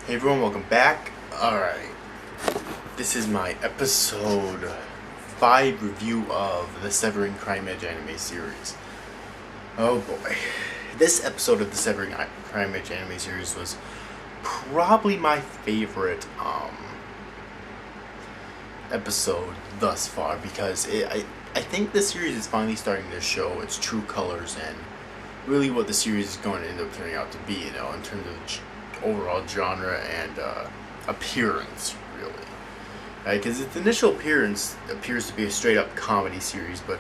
Hey everyone, welcome back. Alright, this is my episode 5 review of the Severing Crime Edge anime series. Oh boy. This episode of the Severing Crime Edge anime series was probably my favorite episode thus far because I think this series is finally starting to show its true colors and really what the series is going to end up turning out to be, in terms of overall genre and appearance, really. Because its initial appearance appears to be a straight-up comedy series, but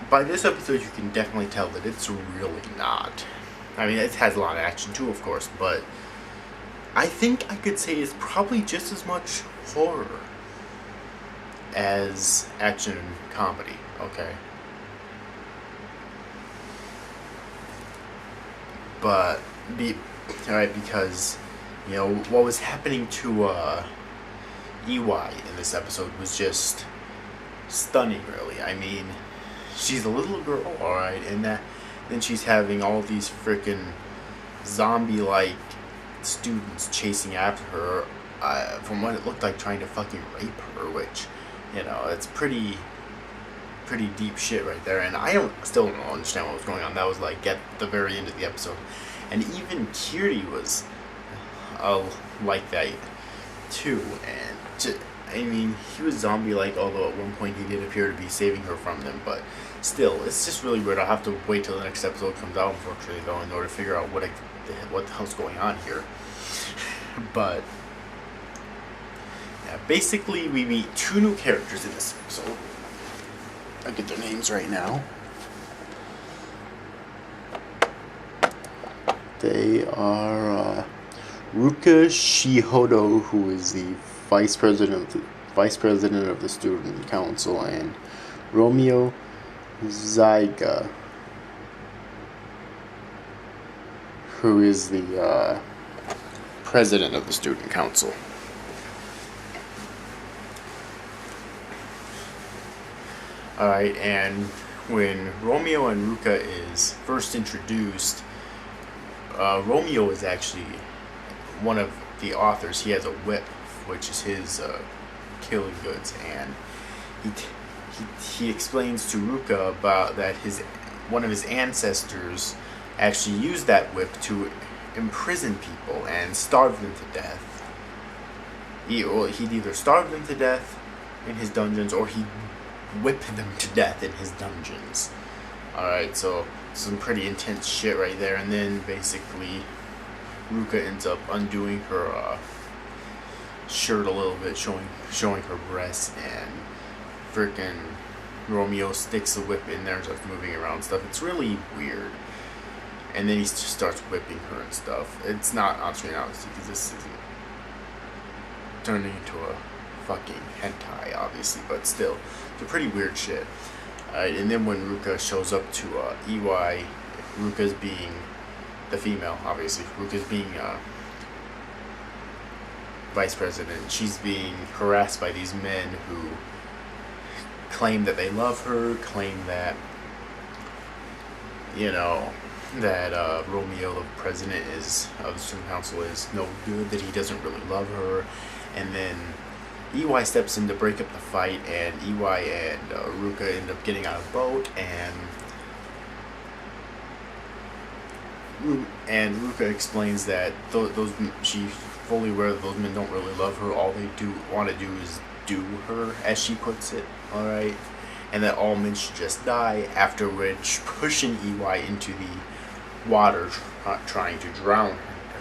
by this episode you can definitely tell that it's really not. I mean, it has a lot of action too, of course, but I think I could say it's probably just as much horror as action and comedy, okay? But because what was happening to EY in this episode was just stunning, really. I mean, she's a little girl, alright, and then she's having all these freaking zombie-like students chasing after her, from what it looked like, trying to fucking rape her, which, it's pretty deep shit right there, and I still don't understand what was going on. That was like at the very end of the episode. And even Kiri was like that too, and he was zombie-like, although at one point he did appear to be saving her from them, but still, it's just really weird. I'll have to wait till the next episode comes out, unfortunately, though, in order to figure out what the hell's going on here. But yeah, basically we meet two new characters in this episode. I'll get their names right now. They are Ruka Shihodo, who is the vice president of the student council, and Romeo Zyga, who is the president of the student council. Alright, and when Romeo and Ruka is first introduced, Romeo is actually one of the authors. He has a whip, which is his killing goods, and he explains to Ruka about that one of his ancestors actually used that whip to imprison people and starve them to death. He'd either starve them to death in his dungeons, or he'd whip them to death in his dungeons. Alright, so some pretty intense shit right there. And then basically Ruka ends up undoing her shirt a little bit, showing her breasts, and freaking Romeo sticks the whip in there and starts moving around and stuff. It's really weird. And then he just starts whipping her and stuff. It's not on screen, obviously, because this isn't turning into a fucking hentai, obviously, but still, it's a pretty weird shit. And then when Ruka shows up to EY, Ruka's being the female, obviously. Ruka's being vice president. She's being harassed by these men who claim that they love her, claim that, that Romeo, the president of the student council, is no good, that he doesn't really love her. And then EY steps in to break up the fight, and EY and Ruka end up getting on a boat, and Ruka explains that she's fully aware that those men don't really love her. All they want to do is do her, as she puts it, alright? And that all men should just die, after which pushing EY into the water, trying to drown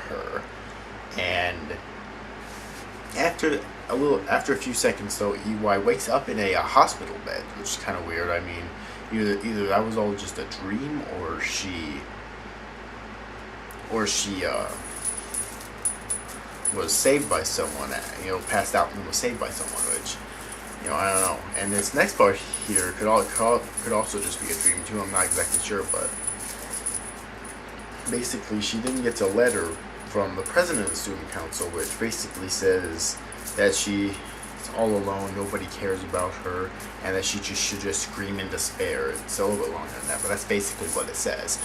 her. And after a few seconds, though, EY wakes up in a hospital bed, which is kind of weird. I mean, either that was all just a dream, or she was saved by someone, passed out and was saved by someone, which, I don't know. And this next part here could also just be a dream too. I'm not exactly sure, but basically she then gets a letter from the president of the student council, which basically says that she's all alone, nobody cares about her, and that she should just scream in despair. It's a little bit longer than that, but that's basically what it says.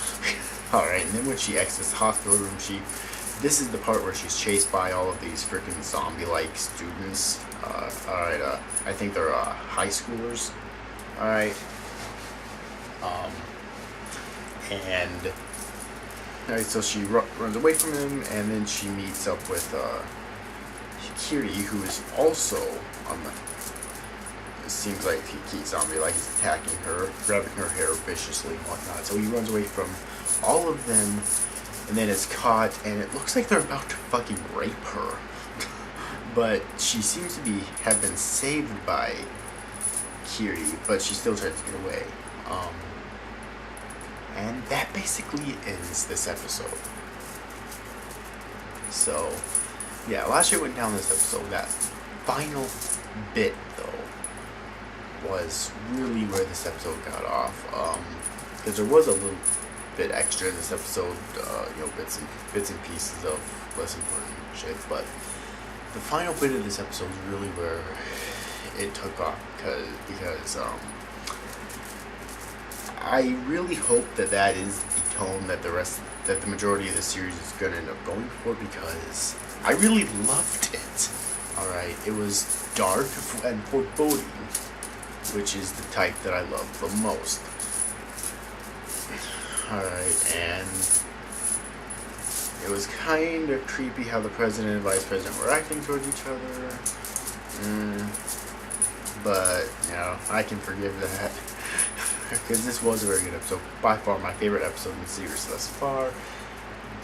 Alright, and then when she exits the hospital room, she this is the part where she's chased by all of these freaking zombie-like students. Alright, I think they're high schoolers. Alright. And alright, so she runs away from him, and then she meets up with Kiri, who is also on the. It seems like he's zombie, like he's attacking her, grabbing her hair viciously and whatnot. So he runs away from all of them, and then is caught, and it looks like they're about to fucking rape her. But she seems to have been saved by Kiri, but she still tries to get away. And that basically ends this episode. So, yeah, a lot of shit went down this episode. That final bit, though, was really where this episode got off. Because there was a little bit extra in this episode, bits and pieces of less important shit, but the final bit of this episode is really where it took off, because I really hope that is the tone that the majority of the series is gonna end up going for, because I really loved it. Alright, it was dark and foreboding, which is the type that I love the most. Alright, and it was kind of creepy how the president and vice president were acting towards each other. But, I can forgive that. Because this was a very good episode. By far my favorite episode in the series thus far.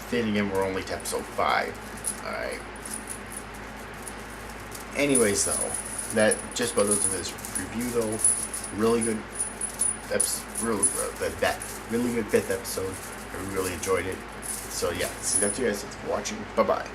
Then again, we're only to episode 5. Alright. Anyways, though, that just about does it for this review, though. Really good episode. Really good 5th episode. I really enjoyed it. So, yeah, so that's you guys for watching. Bye-bye.